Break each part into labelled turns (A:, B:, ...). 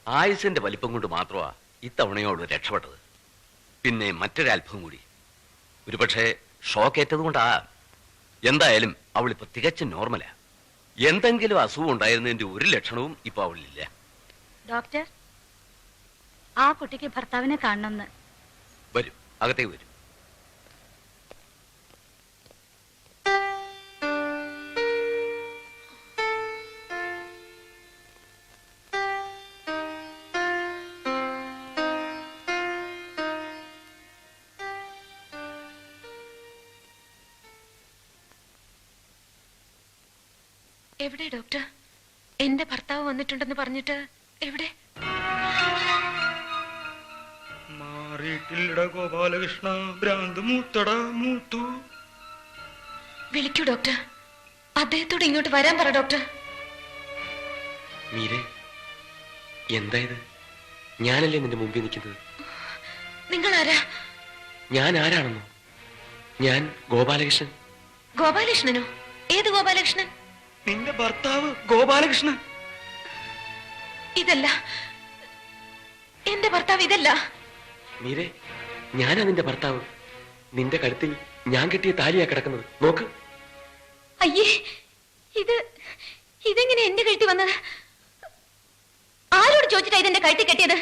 A: ആയുസിന്റെ വലിപ്പം കൊണ്ട് മാത്രമാ ഇത്തവണയോട് രക്ഷപ്പെട്ടത്. പിന്നെ മറ്റൊരൽഭം കൂടി, ഒരുപക്ഷെ ഷോക്കേറ്റത് കൊണ്ടാ. എന്തായാലും അവളിപ്പോ തികച്ചും നോർമലാ. എന്തെങ്കിലും അസുഖം ഉണ്ടായിരുന്നതിന്റെ ഒരു ലക്ഷണവും ഇപ്പൊ അവളില്ല.
B: ഡോക്ടർ, ആ കുട്ടിക്ക് ഭർത്താവിനെ കാണണമെന്ന്.
A: വരും, അകത്തേക്ക് വരും.
C: എവിടെ ഡോക്ടർ? എന്റെ ഭർത്താവ് വന്നിട്ടുണ്ടെന്ന് പറഞ്ഞിട്ട് എവിടെ?
D: മാറിയിട്ടില്ലട ഗോപാലകൃഷ്ണ, ഭ്രാന്ത് മൂത്തടാ മൂത്തു.
C: വിളിക്കൂ ഡോക്ടർ. അദ്ദേഹത്തോട് ഇങ്ങോട്ട് വരാൻ പറ ഡോക്ടർ.
A: മീരെ, എന്താ ഇത്? ഞാനല്ലേ നിന്റെ മുമ്പിൽ നിൽക്കുന്നത്?
C: നിങ്ങൾ ആരാ?
A: ഞാൻ ആരാണെന്നോ? ഞാൻ ഗോപാലകൃഷ്ണൻ.
C: ഗോപാലകൃഷ്ണനോ? ഏത് ഗോപാലകൃഷ്ണൻ?
D: നിന്റെ ഭർത്താവ് ഗോപാലകൃഷ്ണൻ.
C: ഇതല്ല എന്റെ ഭർത്താവ്, ഇതല്ല.
A: മീരെ, ഞാനാ നിന്റെ ഭർത്താവ്. നിന്റെ കഴുത്തിൽ ഞാൻ കെട്ടിയ താലിയാ കിടക്കുന്നത്. നോക്ക്.
C: അയ്യേ, ഇതെങ്ങനെ എന്റെ കഴുത്തി വന്നത്? ആരോട് ചോദിച്ചിട്ടാ ഇതെന്റെ കഴുത്തി കെട്ടിയത്?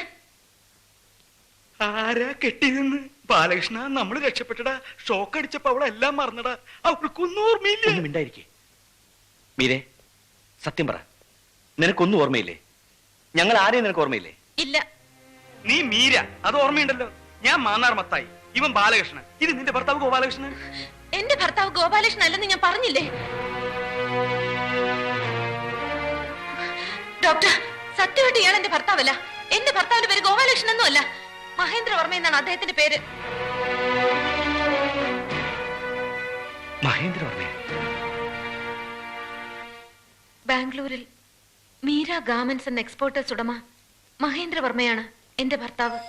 D: ആരാ കെട്ടിയതെന്ന്? ബാലകൃഷ്ണ, നമ്മൾ രക്ഷപ്പെട്ടടാ. ഷോക്ക് അടിച്ചപ്പോ അവളെല്ലാം മറന്നടാ. അവൾക്കൊന്നും ഓർമ്മയില്ല.
E: മിണ്ടായിരിക്കേ മീരെ, സത്യം പറ, നിനക്കൊന്നും ഓർമ്മയില്ലേ? ഞങ്ങൾ ആരെയും നിനക്ക് ഓർമ്മയില്ലേ?
C: ഇല്ല.
D: നീ മീര, അത് ഓർമ്മയുണ്ടല്ലോ. ഞാൻ മാന്നാർ മത്തായി, ഇവൻ ബാലകൃഷ്ണൻ. ഇത് നിന്റെ ഭർത്താവ് ഗോപാലകൃഷ്ണൻ.
C: എന്റെ ഭർത്താവ് ഗോപാലകൃഷ്ണൻ അല്ലെന്ന് ഞാൻ പറഞ്ഞില്ലേ ഡോക്ടർ? സത്യമായിട്ട് ഇയാൾ എന്റെ ഭർത്താവല്ല. എന്റെ ഭർത്താവിന്റെ പേര് ഗോപാലകൃഷ്ണൻ ഒന്നും അല്ല, മഹേന്ദ്രവർമ്മ എന്നാണ് അദ്ദേഹത്തിന്റെ പേര്.
E: മഹേന്ദ്രവർമ്മ?
C: ബാംഗ്ലൂരിൽ മീര ഗാർമെന്റ്സ് ആൻഡ് എക്സ്പോർട്ടേഴ്സ് ഉടമ മഹേന്ദ്രവർമ്മയാണ് എന്റെ ഭർത്താവ്.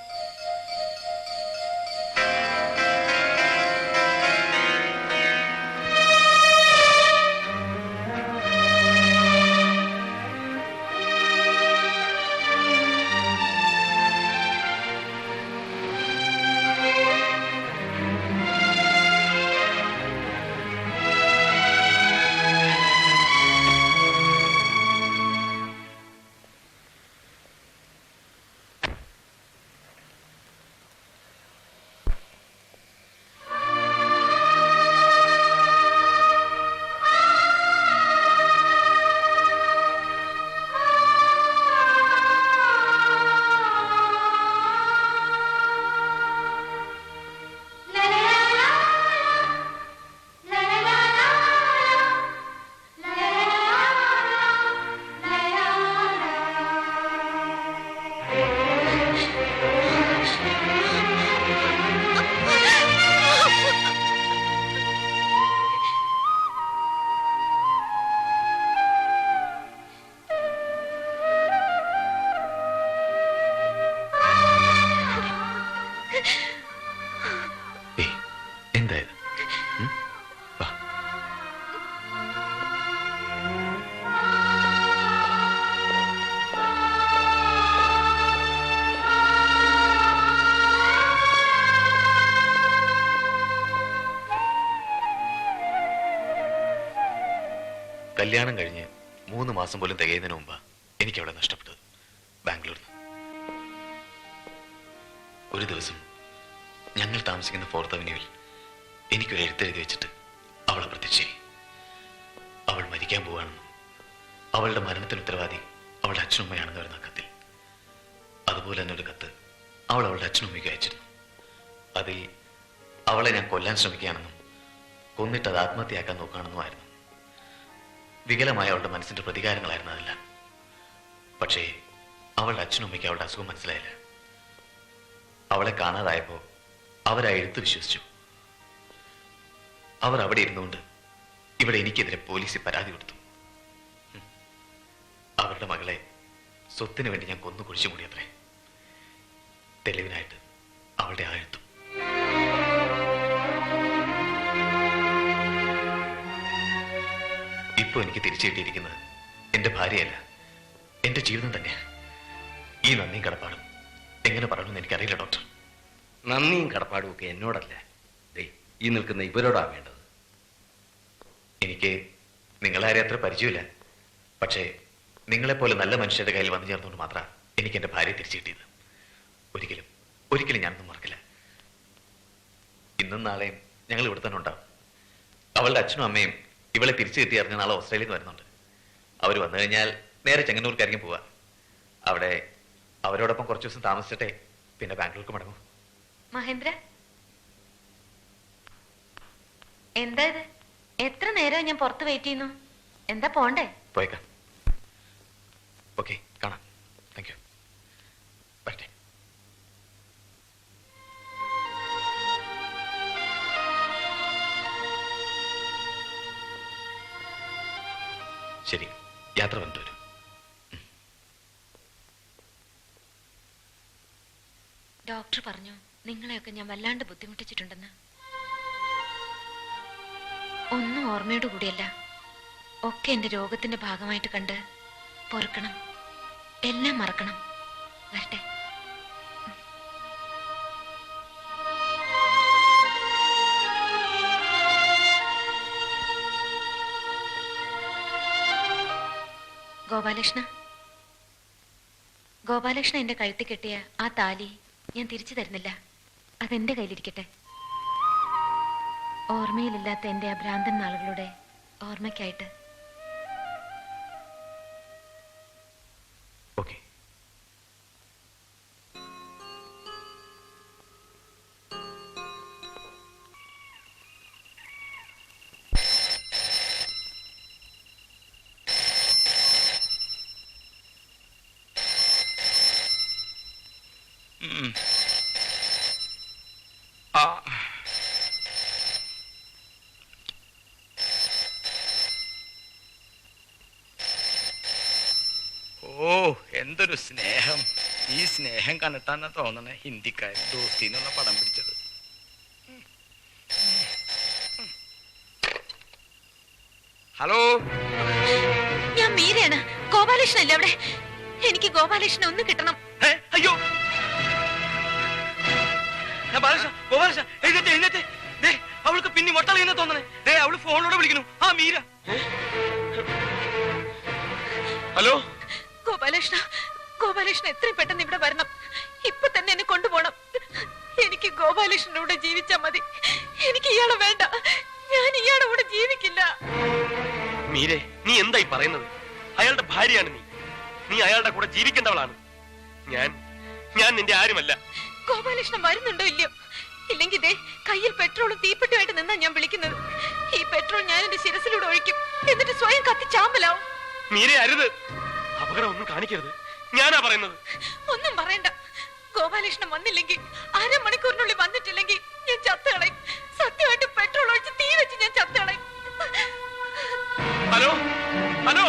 F: കല്യാണം കഴിഞ്ഞ് 3 മാസം പോലും തികയുന്നതിന് മുമ്പ് എനിക്ക് അവളെ നഷ്ടപ്പെട്ടത്. ബാംഗ്ലൂരിൽ ഒരു ദിവസം ഞങ്ങൾ താമസിക്കുന്ന 4th അവന്യൂവിൽ എനിക്കൊരു എഴുത്തെഴുതി വെച്ചിട്ട് അവളെ പ്രത്യക്ഷയായി. അവൾ മരിക്കാൻ പോവുകയാണെന്നും അവളുടെ മരണത്തിന് ഉത്തരവാദി അവളുടെ അച്ഛനമ്മയാണെന്ന് വരുന്ന കത്തിൽ. അതുപോലെ തന്നെ ഒരു കത്ത് അവൾ അവളുടെ അച്ഛനമ്മയ്ക്ക് അയച്ചിരുന്നു. അതിൽ അവളെ ഞാൻ കൊല്ലാൻ ശ്രമിക്കുകയാണെന്നും കൊന്നിട്ട് അത് ആത്മഹത്യയാക്കാൻ നോക്കുകയാണെന്നുമായിരുന്നു. വികലമായ അവളുടെ മനസ്സിന്റെ പ്രതികാരങ്ങളായിരുന്നു അതെല്ലാം. പക്ഷേ അവളുടെ അച്ഛനമ്മയ്ക്ക് അവളുടെ അസുഖം മനസ്സിലായില്ല. അവളെ കാണാതായപ്പോൾ അവരാ എഴുത്ത് വിശ്വസിച്ചു. അവർ അവിടെ ഇരുന്നുകൊണ്ട് ഇവിടെ എനിക്കെതിരെ പോലീസിൽ പരാതി കൊടുത്തു. അവരുടെ മകളെ സ്വത്തിന് വേണ്ടി ഞാൻ കൊന്നു കുഴിച്ചു മൂടിയത്രേ. തെളിവിനായിട്ട് അവളുടെ ആ എഴുത്തും. ഇപ്പൊ എനിക്ക് തിരിച്ചു കിട്ടിയിരിക്കുന്നത് എന്റെ ഭാര്യയല്ല, എന്റെ ജീവിതം തന്നെയാണ്. ഈ നന്ദിയും കടപ്പാടും എങ്ങനെ പറയണമെന്ന് എനിക്കറിയില്ല ഡോക്ടർ.
A: നന്ദിയും കടപ്പാടും ഒക്കെ എന്നോടല്ല, ദേ ഈ നിൽക്കുന്ന ഇവരോടാ വേണ്ടത്.
F: എനിക്ക് നിങ്ങളാരെ അത്ര പരിചയമില്ല. പക്ഷേ നിങ്ങളെപ്പോലെ നല്ല മനുഷ്യരുടെ കയ്യിൽ വന്നു ചേർന്നുകൊണ്ട് മാത്രമാണ് എനിക്ക് എൻ്റെ ഭാര്യയെ തിരിച്ചു കിട്ടിയത്. ഒരിക്കലും ഒരിക്കലും ഞാനൊന്നും മറക്കില്ല. ഇന്നും നാളെയും ഞങ്ങൾ ഇവിടെ തന്നെ ഉണ്ടാവും. അവളുടെ അച്ഛനും അമ്മയും ഇവളെ തിരിച്ചു കിട്ടി അറിഞ്ഞ നാളെ ഓസ്ട്രേലിയയിൽ നിന്ന് വരുന്നുണ്ട്. അവർ വന്നു കഴിഞ്ഞാൽ നേരെ ചെങ്ങന്നൂർക്കായിരിക്കും പോവാ. അവിടെ അവരോടൊപ്പം കുറച്ച് ദിവസം താമസിച്ചിട്ടേ പിന്നെ ബാംഗ്ലൂർക്ക് മടങ്ങും.
C: മഹേന്ദ്ര, എന്താ ഇത്? എത്ര നേരം ഞാൻ പുറത്ത് വെയിറ്റ് ചെയ്യുന്നു. എന്താ പോണ്ടേ?
F: പോയേക്കാം. ഓക്കെ, കാണാം. Thank you. വരട്ടെ. ശരി, യാത്ര വന്നിട്ട് വരും.
C: ഡോക്ടർ പറഞ്ഞു നിങ്ങളെയൊക്കെ ഞാൻ വല്ലാണ്ട് ബുദ്ധിമുട്ടിച്ചിട്ടുണ്ടെന്ന്. ഒന്നും ഓർമ്മയോട് കൂടിയല്ല, ഒക്കെ എന്റെ രോഗത്തിന്റെ ഭാഗമായിട്ട് കണ്ട് പൊറുക്കണം, എല്ലാം മറക്കണം. വരട്ടെ. ഗോപാലകൃഷ്ണ എന്റെ കഴുത്തി കെട്ടിയ ആ താലി ഞാൻ തിരിച്ചു തരുന്നില്ല. അതെന്റെ കയ്യിലിരിക്കട്ടെ. ഓർമ്മയിലില്ലാത്ത എന്റെ ആ ഭ്രാന്തൻ നാളുകളുടെ ഓർമ്മയ്ക്കായിട്ട്.
F: ഓക്കെ.
D: ഓ, എന്തൊരു സ്നേഹം! ഈ സ്നേഹം കണ്ടിട്ടാന്നാ തോന്നണേ ഹിന്ദിക്കാർ ദോസ്തി എന്നുള്ള പടം പിടിച്ചത്. ഹലോ,
C: ഞാൻ മീരയാണ്. ഗോപാലകൃഷ്ണല്ലേ അവിടെ? എനിക്ക് ഗോപാലകൃഷ്ണൻ ഒന്ന് കിട്ടണം.
D: അയ്യോ ഗോപാലകൃഷ്ണ, എഴുന്നേറ്റ് എഴുന്നേറ്റ്. ദേ അവൾക്ക് പിന്നെ മൊട്ടളിയെന്ന് തോന്നണേ. ദേ അവള് ഫോണിലൂടെ വിളിക്കുന്നു. ആ മീര. ഹലോ
C: ഗോപാലകൃഷ്ണൻ എത്രയും പെട്ടെന്ന് ഇവിടെ വരണം. ഇപ്പൊ തന്നെ എന്നെ കൊണ്ടുപോകണം. എനിക്ക് ഗോപാലകൃഷ്ണനോട് ജീവിച്ചാ മതി. എനിക്ക് ഇയാളെ വേണ്ട. ഞാൻ ഇയാളുടെ കൂടെ ജീവിക്കില്ല.
D: മീരെ, നീ എന്തായി പറയുന്നത്? അയാളുടെ ഭാര്യയാണ് നീ. നീ അയാളുടെ കൂടെ ജീവിക്കേണ്ടവളാണ്. ഞാൻ നിന്റെ ആരുമല്ല.
C: ഗോപാലകൃഷ്ണൻ വരുന്നുണ്ടോ ഇല്ലയോ? ഇല്ലെങ്കിൽ ഇതേ കയ്യിൽ പെട്രോളും തീപ്പെട്ടുമായിട്ട് നിന്നാ ഞാൻ വിളിക്കുന്നത്. ഈ പെട്രോൾ ഞാൻ എന്റെ ശിരസിലൂടെ ഒഴിക്കും. എന്നിട്ട് സ്വയം കത്തി ചാമ്പലാവും.
D: മീരെ, അരുത്. അപകടം ഒന്നും കാണിക്കരുത്. ഞാനാ പറയുന്നത്.
C: ഒന്നും പറയണ്ട. ഗോപാലകൃഷ്ണൻ വന്നില്ലെങ്കിൽ, അരമണിക്കൂറിനുള്ളിൽ വന്നിട്ടില്ലെങ്കിൽ ഞാൻ ചത്തുകളയും. സത്യമായിട്ട് പെട്രോൾ ഒഴിച്ച് തീ വെച്ച് ഞാൻ ചത്തുകളയും.
D: Hello hello